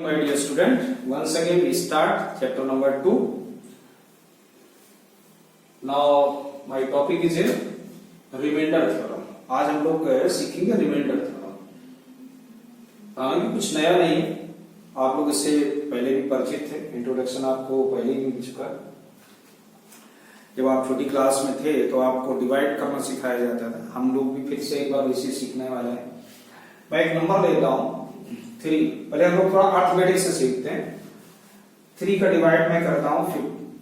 My dear student, once again we start chapter number 2. Now my topic is a remainder theorem. आज हम लोग सीखेंगे remainder theorem. हालांकि कुछ नया नहीं है, आप लोग इससे पहले भी परिचित थे, इंट्रोडक्शन आपको पहले ही मिल चुका। जब आप छोटी क्लास में थे तो आपको डिवाइड करना सिखाया जाता था, हम लोग भी फिर से एक बार इसे सीखने वाले हैं। मैं एक नंबर लेता हूं 3, पहले हम लोग थोड़ा अर्थमेटिक से सीखते हैं। 3 का डिवाइड मैं करता हूं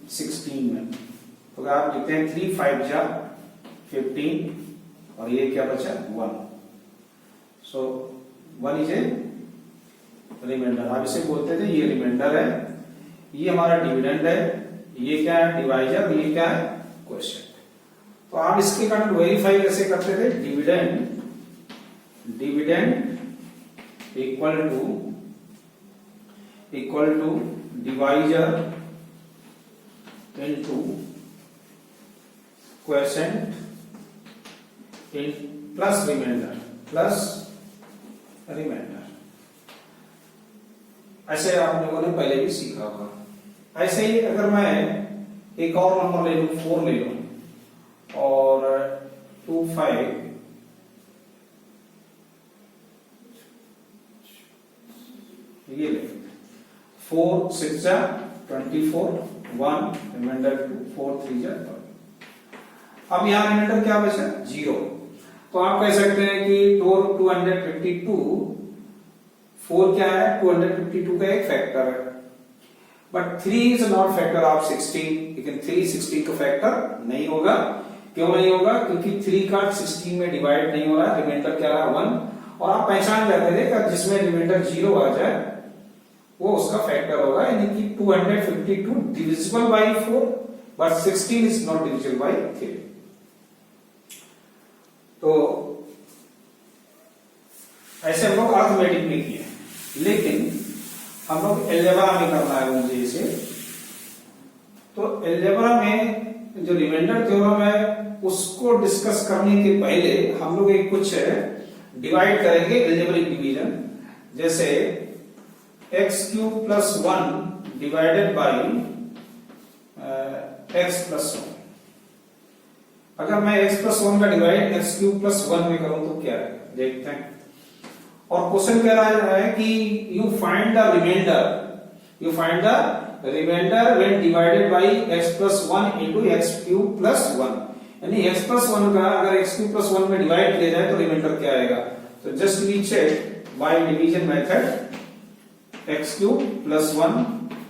16 में, तो आप लिखते हैं 3 5 जा 15 और ये क्या बचा 1। सो 1 इज ए रिमाइंडर। आप इसे बोलते थे ये रिमाइंडर है, ये हमारा डिविडेंड है, ये क्या है डिवाइजर, ये क्या है क्वोशिएंट। तो आप इसके कारण वेरीफाई कैसे करते थे, dividend equal to divisor into quotient in plus remainder. ऐसे आप लोगों ने पहले भी सीखा होगा। ऐसे ही अगर मैं एक और नंबर ले लूं 4 ले लूं और 2 5 ये ले 4 6 जा 24 1 रिमाइंडर 2 4 3 जा 12। अब यहां रिमाइंडर क्या बचा 0। तो आप कह सकते हैं कि 252 4 क्या है 252 का एक फैक्टर है, but 3 is not factor of 16, लेकिन 3 16 का फैक्टर नहीं होगा। क्यों नहीं होगा, क्योंकि 3 का 16 में डिवाइड नहीं हो रहा है, रिमाइंडर क्या रहा 1। और आप पहचान जाते थे कि जिसमें रिमाइंडर 0 आ जाए वो उसका फैक्टर होगा, यानी कि 252 divisible by 4 but 16 is not divisible by 3। तो ऐसे हम लोग अर्थमेटिक में किए, लेकिन हम लोग एलजेब्रा में करना है मुझे इसे। तो एलजेब्रा में जो रिमाइंडर थ्योरम है उसको डिस्कस करने के पहले हम लोग एक कुछ डिवाइड करेंगे एलजेब्रिक डिवीजन। जैसे x³ + 1 डिवाइडेड बाय x + 1। अगर मैं x + 1 का डिवाइड x³ + 1 में करूं तो क्या है देखते हैं। और क्वेश्चन कह रहा है कि you find the remainder when divided by x + 1 into x³ + 1। यानी x + 1 का अगर x³ + 1 में डिवाइड किया जाए तो रिमाइंडर क्या आएगा। तो just we check by division method x³ + 1।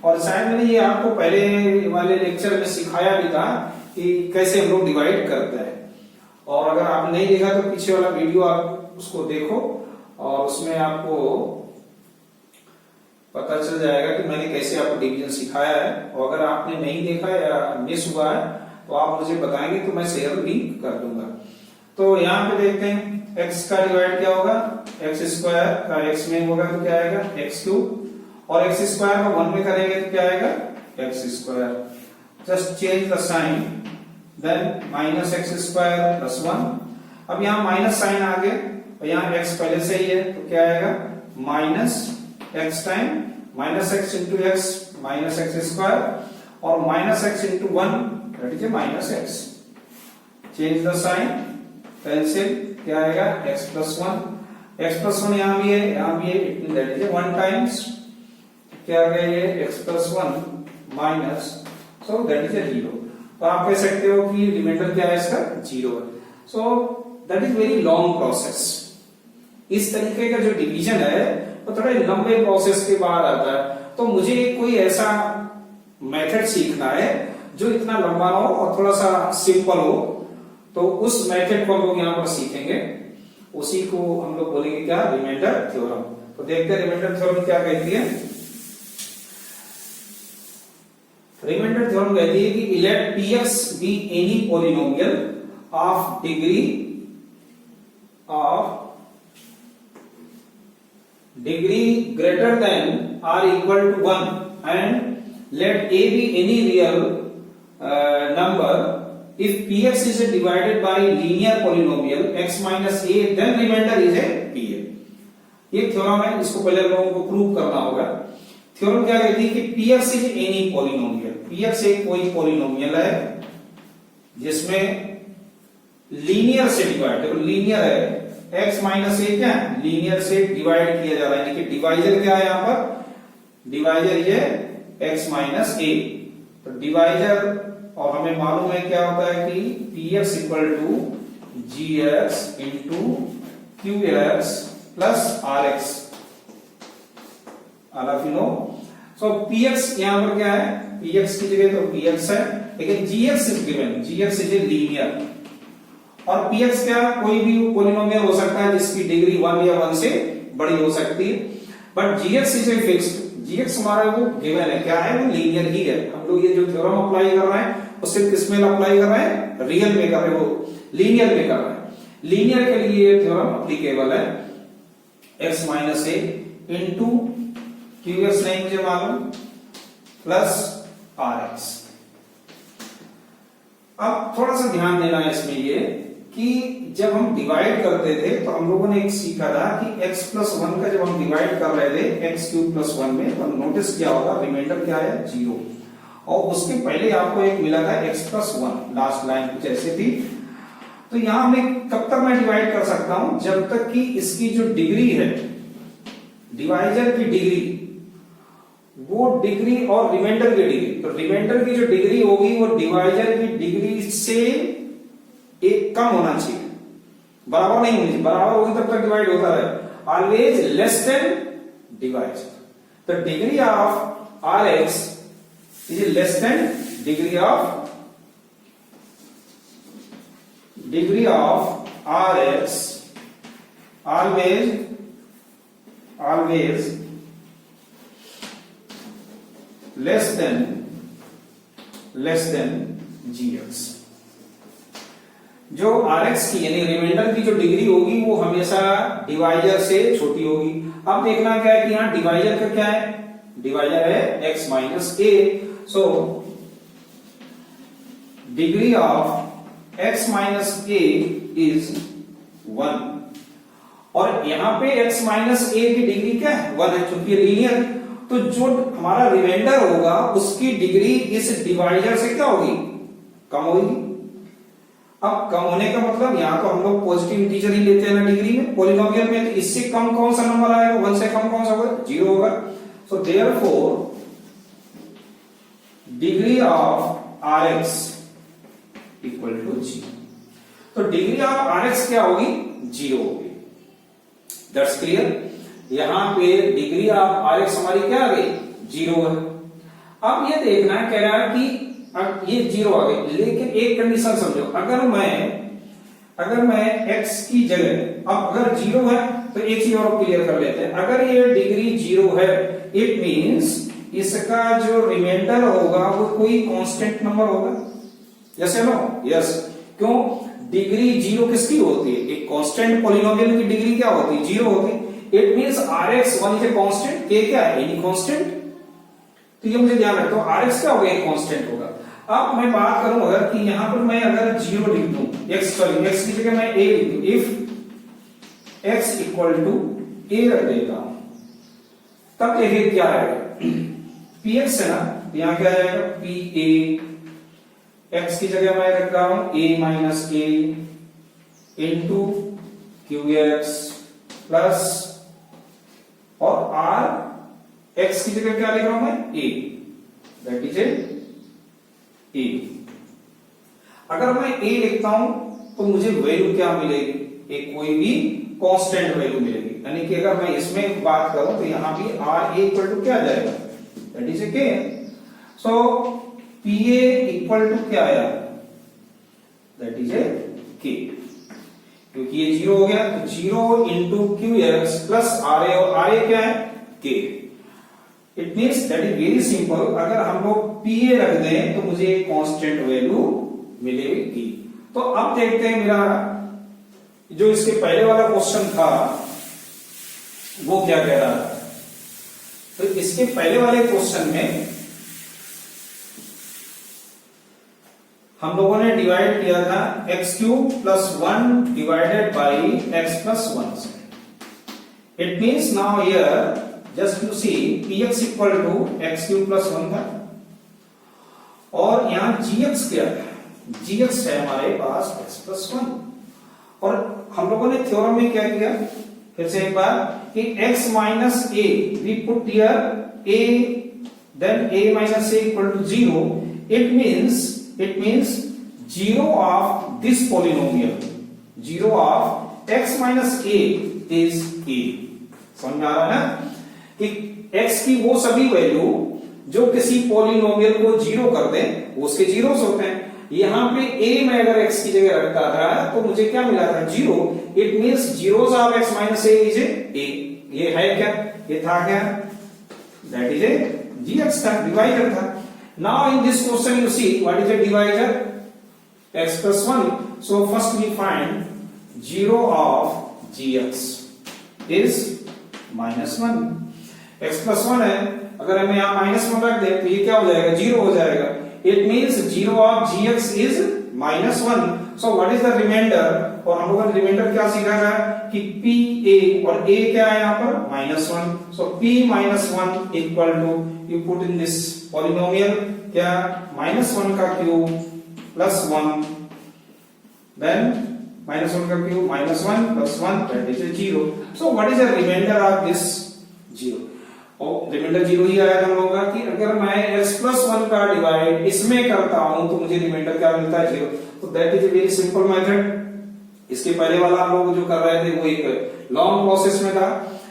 और शायद मैंने ये आपको पहले वाले लेक्चर में सिखाया भी था कि कैसे हम लोग डिवाइड करते हैं। और अगर आप नहीं देखा तो पीछे वाला वीडियो आप उसको देखो और उसमें आपको पता चल जाएगा कि मैंने कैसे आपको डिवीजन सिखाया है। और अगर आपने नहीं देखा या मिस हुआ है तो आप मुझे बताएंगे तो मैं शेयर लिंक कर दूंगा। तो यहाँ पे देखते हैं x का डिवाइड क्या होगा, x² का x में होगा तो क्या आएगा x³ और x² का 1 में करेंगे तो क्या आएगा x²। Just change the sign, then -x² + 1। अब यहाँ माइनस साइन आ गया और यहाँ x पहले से ही है तो क्या आएगा -x time -x into x -x² और -x into 1 that is -x। Change the sign, cancel, क्या आएगा x + 1। x + 1 यहाँ भी है, यहाँ भी है, इट दैट इज 1 टाइम्स क्या आ गया ये x + 1 minus, so that is 0। तो आप कह सकते हो कि रिमाइंडर क्या है इसका 0 है। So that is very long process. इस तरीके का जो डिवीजन है वो थोड़े लंबे प्रोसेस के बाद आता है। तो मुझे कोई ऐसा मेथड सीखना है जो इतना लंबा ना हो और थोड़ा सा सिंपल हो, तो उस मेथड को हम लोग यहाँ पर सीखेंगे। उसी को हम लोग बोलेंगे क्या रिमाइंडर थ्योरम। तो देखते हैं रिमाइंडर थ्योरम क्या कहती है। रिमाइंडर थ्योरम कहती है कि late px be any polynomial of degree greater than or equal to 1 and let a be any real number if px is divided by linear polynomial x minus a then remainder is a pa। ये theorem है, इसको पहले लोगों को prove करना होगा। Theorem क्या कहती है कि px is any polynomial, px एक कोई पॉलिनोमियल है जिसमें लीनियर से डिवाइड, देखो लीनियर है, x माइनस ए क्या है, लीनियर से डिवाइड किया जा रहा है, यानी कि डिवाइजर क्या है यहां पर, डिवाइजर ये x माइनस ए, तो डिवाइजर, और हमें मालूम है क्या होता है कि px equal to gx into qx plus rx, all of you know. So px यहां पर क्या है, px की जगह तो px है, लेकिन gx is given, gx is a linear, और px क्या, कोई भी पॉलिनोमियल हो सकता है जिसकी डिग्री 1 या 1 से बड़ी हो सकती है, but gx is a fixed, gx हमारा वो गिवन है, क्या है, वो लीनियर ही है। हम लोग ये जो थ्योरम अप्लाई कर रहे हैं वो सिर्फ किस में अप्लाई कर रहे हैं, रियल में कर रहे हैं, वो लीनियर में कर रहे हैं। लीनियर के लिए ये थ्योरम एप्लीकेबल है, x माइनस ए इंटू qx नहीं मुझे मालूम प्लस rx। अब थोड़ा सा ध्यान देना है इसमें ये कि जब हम डिवाइड करते थे तो हम लोगों ने एक सीखा था कि x प्लस 1 का जब हम डिवाइड कर रहे थे x क्यूब प्लस 1 में, तो नोटिस क्या होगा, रिमाइंडर क्या है, 0, और उसके पहले आपको एक मिला था x प्लस 1, लास्ट लाइन कुछ ऐसे थी। तो यहां मैं कब तक मैं डिवाइड कर सकता हूं, जब तक कि इसकी जो डिग्री है, डिवाइजर की डिग्री, वो डिग्री और रिमाइंडर की डिग्री, तो रिमाइंडर की जो डिग्री होगी वो डिवाइजर की डिग्री से एक कम होना चाहिए, बराबर नहीं होनी चाहिए, बराबर होगी तब तक डिवाइड होता रहे, always less than divisor. The degree of rx is less than degree of rx, always less than gx। जो rx की यानी रिमाइंडर की जो डिग्री होगी वो हमेशा डिवाइजर से छोटी होगी। अब देखना क्या है कि यहां डिवाइजर का क्या है, डिवाइजर है x minus A, so degree of x minus a is 1, और यहां पे x माइनस ए की डिग्री क्या है, 1 है, क्योंकि लीनियर, तो जो हमारा रिमाइंडर होगा उसकी डिग्री इस डिवाइजर से क्या होगी, कम होगी। अब कम होने का मतलब यहां तो हम लोग पॉजिटिव इंटीजर ही लेते हैं ना डिग्री में, पॉलिनोमियल में, तो इससे कम कौन सा नंबर आएगा, 1 से कम कौन सा होगा, 0 होगा। So therefore degree of rx equal to 0, तो डिग्री ऑफ rx क्या होगी, 0 होगी। That's clear. यहां पे डिग्री ऑफ rx हमारी क्या आ गई, 0 है। अब ये देखना कह रहा है कि अब ये 0 आ गई, लेकिन एक कंडीशन समझो, अगर मैं x की जगह, अब अगर 0 है तो एक चीज और क्लियर कर लेते हैं, अगर ये डिग्री 0 है इट मींस इसका जो रिमाइंडर होगा वो कोई कांस्टेंट नंबर होगा, यस या नो, यस। क्यों, डिग्री 0 किसकी होती है, एक कांस्टेंट पॉलिनोमियल की डिग्री क्या होती है, 0 होती है। It means rx 1 is a constant, k क्या है, एनी कांस्टेंट, तो ये मुझे ध्यान रखो, rx क्या होगा, एक कांस्टेंट होगा। अब मैं बात करूं अगर कि यहां पर मैं अगर 0 लिख दूं, x की जगह मैं a लिख दूं, if x equal to a रख देता हूं, तब देखिए क्या है, px है ना, यहां क्या आएगा, pa, x की जगह मैं रख रहा हूं a minus a into qx plus, और r x की जगह क्या लिख रहा हूं मैं, a, दैट इज ए। अगर मैं a लिखता हूं तो मुझे वैल्यू क्या मिलेगी, एक कोई भी कांस्टेंट वैल्यू मिलेगी, यानी कि अगर मैं इसमें बात करूं तो यहां भी r a इक्वल टू क्या आ जाएगा, that is a k। So pa equal to क्या आया, दैट इज ए k, क्योंकि ये 0 हो गया, तो 0 इंटू qx प्लस ra, और ra क्या है, k। It means that is very simple, अगर हम लोग pa रख दें तो मुझे एक कांस्टेंट वैल्यू मिलेगी। तो अब देखते हैं मेरा जो इसके पहले वाला क्वेश्चन था वो क्या कह रहा है। तो इसके पहले वाले क्वेश्चन में हम लोगों ने डिवाइड किया था x cube plus 1 divided by x plus 1 से। It means now here just you see px equal to x cube plus 1 था और यहाँ gx क्या है, gx है हमारे पास x प्लस 1 और हम लोगों ने थ्योरम में क्या किया, फिर से एक बार कि x minus a we put here a then a minus a equal to 0, it means 0 of this polynomial, 0 of x minus a is a। समझ में आ रहा है ना कि x की वो सभी वैल्यू जो किसी पॉलिनोमियल को जीरो कर दें वो उसके जीरोस होते हैं। यहां पे a में अगर x की जगह रखता था तो मुझे क्या मिला था, 0। It means zeros of x minus a is a। ये है क्या, ये था क्या, दैट इज ए gx था, डिवाइडर था। Now in this question you see what is A divider, x plus 1। so first we find 0 of gx is -1। x plus 1 है, अगर हम यहाँ -1 रख दें तो ये क्या हो जाएगा, 0 हो जाएगा। It means 0 of gx is -1। so what is the remainder, और हम लोगों ने रिमाइंडर क्या सीखा है कि pa और a क्या है यहाँ पर -1। so p -1 equal to you put in this polynomial क्या, -1 का क्यूब प्लस 1 देन -1 का cube -1 plus 1 that is 0। so what is the remainder of this 0, और रिमाइंडर 0 ही आया था हम लोगों का कि अगर मैं x प्लस 1 का डिवाइड इसमें करता हूं तो मुझे रिमाइंडर क्या मिलता है, 0। तो that is a very simple method. इसके पहले वाला हम लोग जो कर रहे थे वो एक लॉन्ग प्रोसेस में था,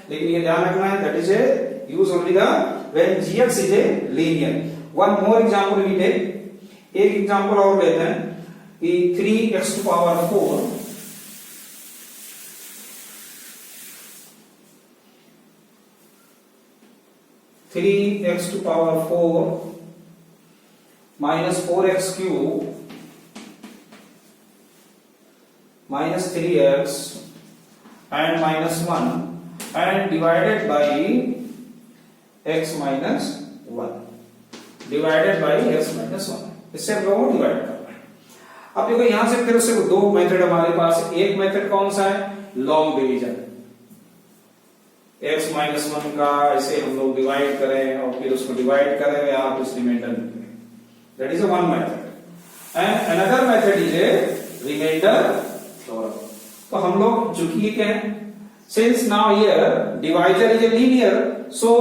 लेकिन ये ध्यान रखना है that is a use only the when gx is a linear. One more example we take, एक एग्जांपल और लेते हैं कि 3x to power 4 3x to power 4 minus 4x cube minus 3x and minus 1 and divided by x minus 1, divided by x minus 1। इससे हम लोगों को divide करना है। अब देखो यहां से फिर से दो मेथड हमारे पास, एक मेथड कौन सा है, लॉन्ग डिवीजन, x माइनस 1 का ऐसे हम लोग डिवाइड करें और फिर उसको डिवाइड करें या आप इस रिमाइंडर निकलें, that is one method. And another method is a remainder theorem. तो हम लोग चूंकि ये क्या है, since now here divisor is a linear so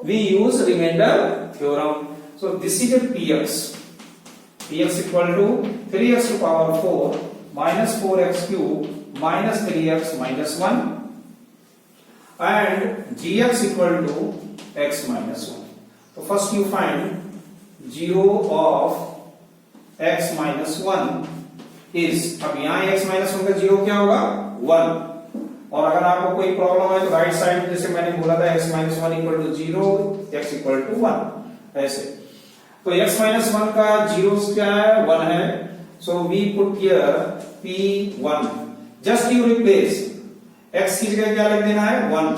we use remainder theorem. So this is a px equal to 3x to power 4 minus 4x cube minus 3x minus 1 and gx equal to x minus 1। तो first you find 0 of x minus 1 is, अब यहाँ x minus 1 का 0 क्या होगा, 1। और अगर आपको कोई प्रॉब्लम है तो राइट साइड जैसे मैंने बोला था x minus 1 equal to 0, x equal to 1 ऐसे। तो x minus 1 का 0 क्या है, 1 है। so we put here p1, just you replace x की जगह क्या लिख देना है, 1,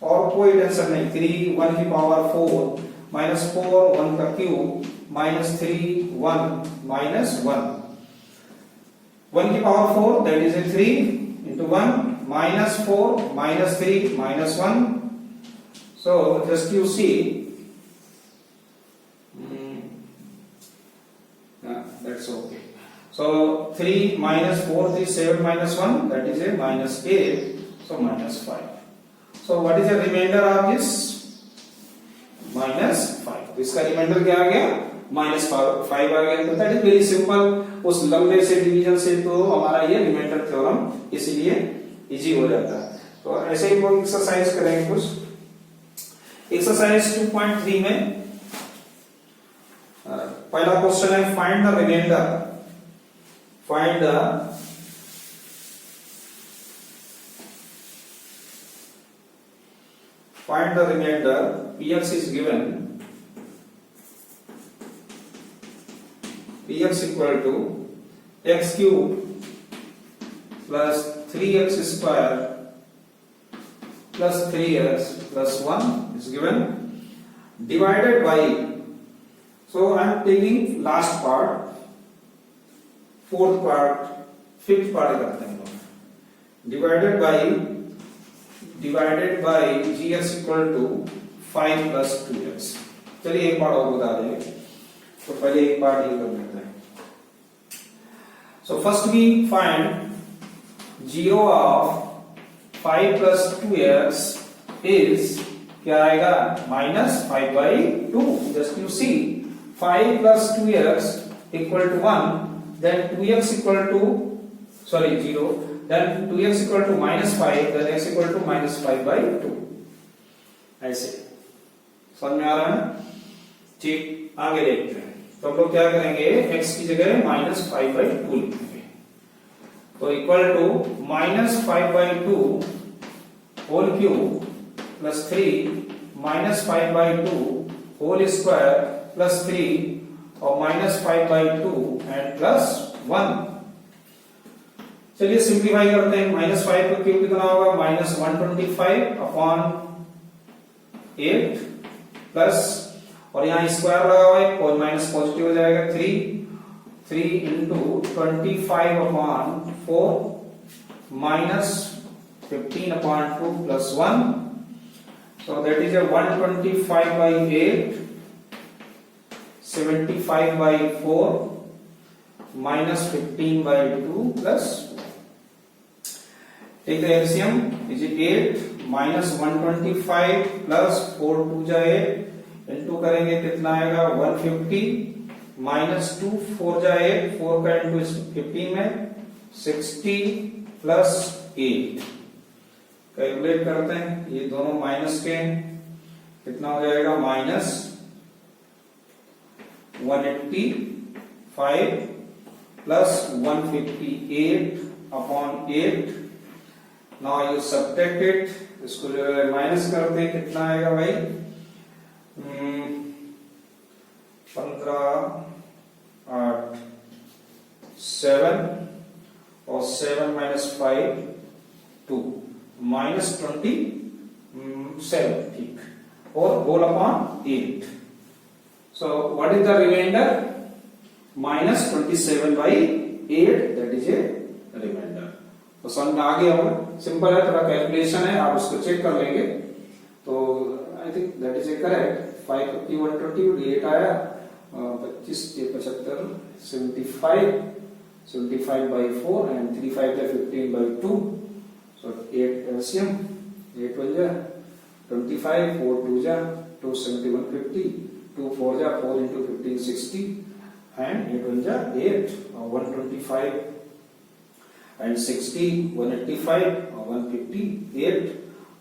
और कोई टेंशन नहीं। 3 1 की पावर 4 माइनस 4 1 का क्यूब माइनस 3 1 माइनस 1 की power 4 that is A 3 into 1 minus 4 minus 3 minus 1। so just you see that's okay। so 3 minus 4 is 7 minus 1 that is a minus 8, so minus 5। so what is the remainder of this, minus 5। तो इसका reminder क्या आ गया, minus 5 आ गया। तो that is very simple, उस लंबे से division से तो हमारा ये रिमाइंडर थ्योरम इसलिए इजी हो जाता है। तो ऐसे ही हम एक्सरसाइज करेंगे कुछ। एक्सरसाइज 2.3 में पहला क्वेश्चन है find the remainder, find the remainder। px is given, px equal to x cube plus 3x square plus 3x plus 1 is given, divided by, so I am taking last part, fourth part, fifth part करते हैं, divided by gx equal to 5 plus 2x। चलिए एक part और बता देंगे, तो पहले एक पार्ट ये कर लेते हैं। So first we find 0 of 5 plus 2x is क्या आएगा, -5/2। Just you see 5 plus 2x equal to 1, then 2x equal to 0, then 2x equal to -5, then x equal to -5/2। ऐसे समझ में आ रहा है? ठीक, आगे देखते हैं। तो हम लोग क्या करेंगे, x की जगह -5/2 लिखेंगे, तो equal to -5/2 whole cube plus 3 -5/2 whole square plus 3 और -5/2 एंड प्लस 1। चलिए सिंप्लीफाई करते हैं। -5 का क्यूब कितना होगा, -125 अपॉन 8 प्लस, और यहाँ स्क्वायर लगा हुआ है और माइनस पॉजिटिव हो जाएगा, 3 into 25 upon 4 minus 15 upon 2 plus 1, so that is a 125/8 75/4 minus 15/2 plus, take the LCM, is it 8 minus 125 plus 4 2 जा 8 इंटू करेंगे कितना आएगा 150 minus 2 4 जा 8 4 का इंटू 15 में 60 plus 8। कैलकुलेट करते हैं, ये दोनों माइनस के कितना हो जाएगा, -185 plus 158 upon 8। Now you subtract it, इसको जो है माइनस करते हैं, कितना आएगा भाई, 15 8 7 और 7 माइनस 5 2 -27, ठीक, और whole upon 8। So what is the remainder, -27/8, that is a remainder. तो समझ में आ गया होगा, सिंपल है, थोड़ा कैलकुलेशन है, आप उसको चेक कर लेंगे। तो I think that is A correct. 550 120 8 आया, 25 75 75/4 एंड 35 15/2, so 8 LCM, 8 1 जा 25, 4 2 जा 2 71 50, 2 4 जा 4 into 15 60 and 8 1 जा 8 125 and 60 185 और 158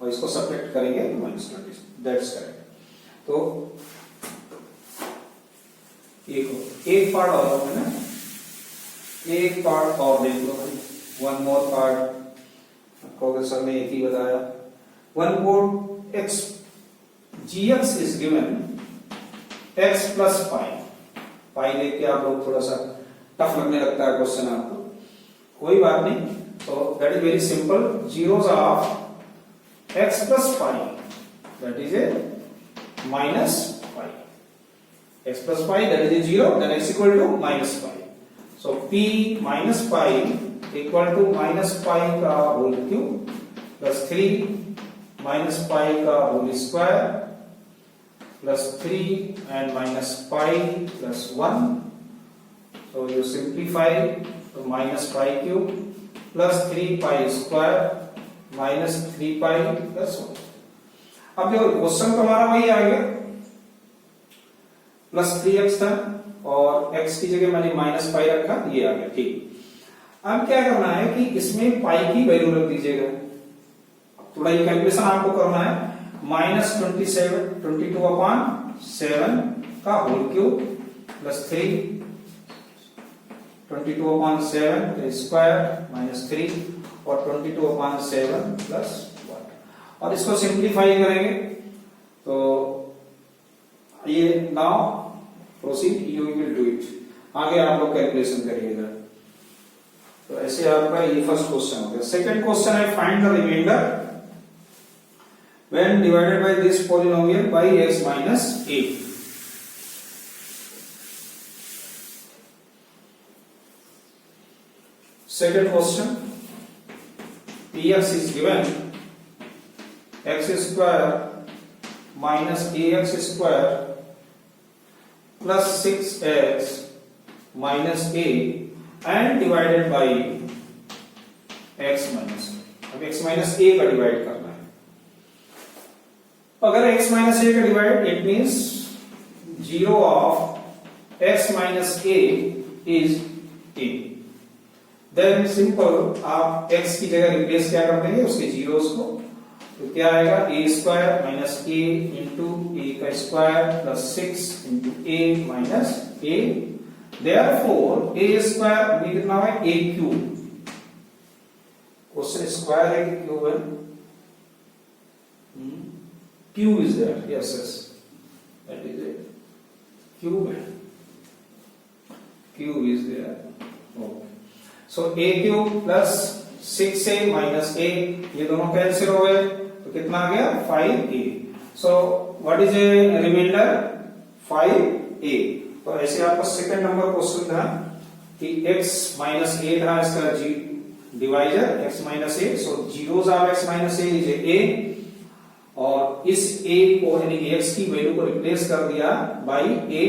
और इसको सब्ट्रैक्ट करेंगे -20, दैट्स करेक्ट। तो एक पार्ट और है ना, एक पार्ट और देख लो भाई, वन मोर पार्ट। आपको सर ने एक ही बताया, one board x gx is given x plus पाई देख के आप लोग थोड़ा सा टफ लगने लगता है क्वेश्चन आपको, कोई बात नहीं। तो that is very simple, zeros of x plus pi that is a minus pi, x plus pi that is a 0, then x equal to minus pi, so p minus pi equal to -pi का whole cube plus 3 -pi का whole square plus 3 and -pi plus 1। So you simplify, तो -pi cube plus 3pi square minus 3pi plus 1। अब देखो question तो हमारा वही आ गया, plus 3x था और x की जगह मैंने -pi रखा, ये आ गया, ठीक। अब क्या करना है कि इसमें पाई की वैल्यू रख दीजिएगा, थोड़ा ये कैलकुलेशन आपको करना है। -22/7 का होल क्यूब प्लस 3 22/7 का स्क्वायर -3 और 22/7 प्लस 1, और इसको सिंप्लीफाई करेंगे। तो ये now proceed, you will do it, आगे आप लोग कैलकुलेशन करिएगा। तो ऐसे आपका ये फर्स्ट क्वेश्चन हो गया। सेकंड क्वेश्चन है, find the remainder when divided by this polynomial by x minus a। Second question, px is given x square minus a x square plus 6x minus a and divided by x minus a. अब x minus a का divide करना है। अगर x minus a का divide, it means 0 of x minus a is a। Then simple आप x की जगह replace क्या कर देंगे, उसके जीरोस को, तो क्या आएगा ए स्क्वायर माइनस ए इंटू ए का स्क्वायर प्लस 6 इंटू ए माइनस ए। देयरफॉर ए स्क्वायर भी कितना है, ए क्यूब। क्वेश्चन स्क्वायर है कि क्यूब है? Cube is there, yes yes, that is it, cube है, cube is there. Okay, so a cube plus 6a minus a, ये दोनों कैंसिल हो गए, तो कितना आ गया 5a। So what is a remainder, 5a। तो ऐसे आपका सेकंड नंबर क्वेश्चन था कि x माइनस a था इसका divisor x minus a, so zeros of x minus a is a, और इस a को यानी कि x की वैल्यू को रिप्लेस कर दिया बाई a,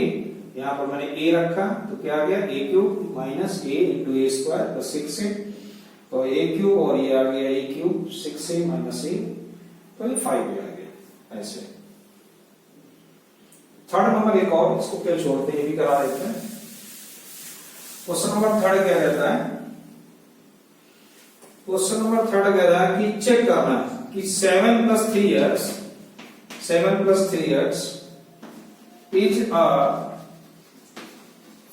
यहां पर मैंने a रखा, तो क्या आ गया a cube minus a into A square plus 6a, तो a क्यूब और ये आ गया a cube 6a minus a, तो ये 5a आ गया। ऐसे थर्ड नंबर एक और, इसको क्या छोड़ते हैं, ये भी करा देते हैं। क्वेश्चन नंबर थर्ड क्या कहता है, क्वेश्चन नंबर थर्ड कह रहा है कि चेक करना है कि 7 plus 3x, 7 plus 3x is a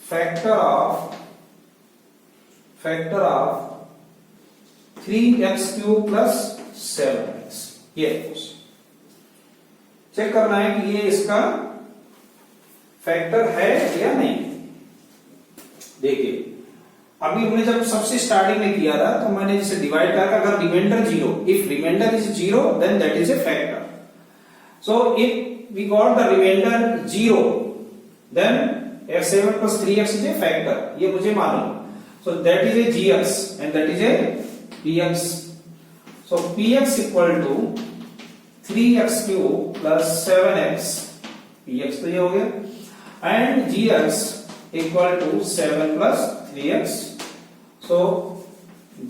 factor of 3x cube plus 7x। ये चेक करना है कि ये इसका फैक्टर है या नहीं। देखिए अभी हमने जब सबसे स्टार्टिंग में किया था तो मैंने जिसे डिवाइड करा था, अगर remainder 0, if remainder is 0 then that is a factor. So if we got the remainder 0 then x7 plus 3x is a factor, ये मुझे मालूम। So that is a gx and that is a px. So px equal to 3x cube plus 7x, px तो ये हो गया, and gx equal to 7 plus 3x. So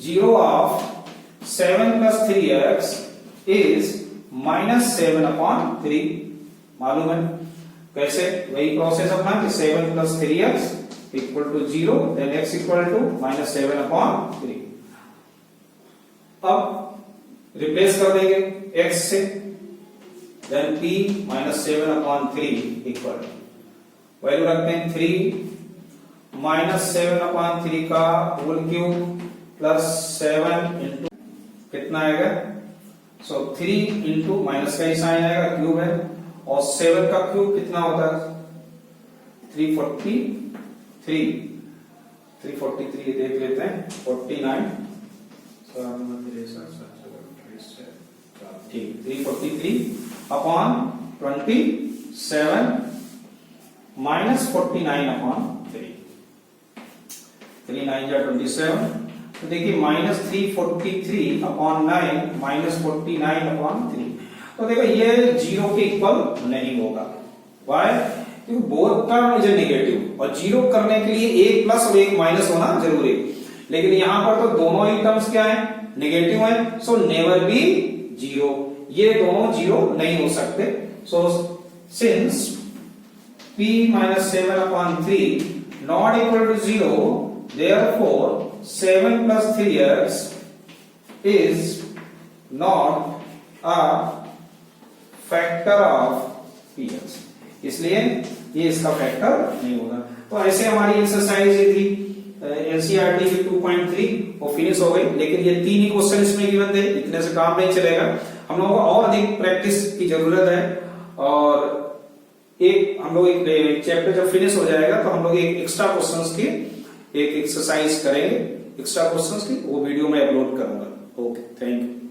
0 of 7 plus 3x is minus 7 upon 3, मालूम है कैसे, वही process अपना कि 7 plus 3x equal to 0, then x equal to minus 7 upon 3। अब रिप्लेस कर देंगे x से, then p minus 7 upon 3 equal, value रखते हैं 3 माइनस 7 अपॉन 3 का होल क्यूब प्लस 7 इंटू कितना आएगा, सो 3 इंटू माइनस का ही साइन आएगा, क्यूब है, और 7 का क्यूब कितना होता है 343, 343 देख लेते हैं, 49, ठीक, 343 अपॉन 27 माइनस 49 अपॉन 3 9 जा 27, तो देखिए माइनस 343 अपॉन 9 माइनस 49 अपॉन 3। तो देखो ये 0 के इक्वल नहीं होगा, वाई, क्योंकि बोथ टर्म इज नेगेटिव, और 0 करने के लिए एक प्लस और एक माइनस होना जरूरी है, लेकिन यहां पर तो दोनों ही टर्म्स क्या है, नेगेटिव है, सो नेवर बी 0, ये दोनों 0 नहीं हो सकते। So since p minus 7 upon 3 not equal to 0, therefore 7 plus 3x is not a factor of px, इसलिए ये इसका फैक्टर नहीं होगा। तो ऐसे हमारी एक्सरसाइज ये थी एनसीईआरटी की 2.3 वो फिनिश हो गई, लेकिन ये 3 ही क्वेश्चन इसमें गिवन थे, इतने से काम नहीं चलेगा, हम लोगों को और अधिक प्रैक्टिस की जरूरत है। और एक हम लोग एक चैप्टर जब फिनिश हो जाएगा तो हम लोग एक एक्स्ट्रा क्वेश्चंस की एक एक्सरसाइज करेंगे, एक्स्ट्रा क्वेश्चंस की, वो वीडियो में अपलोड करूंगा। Okay, thank you.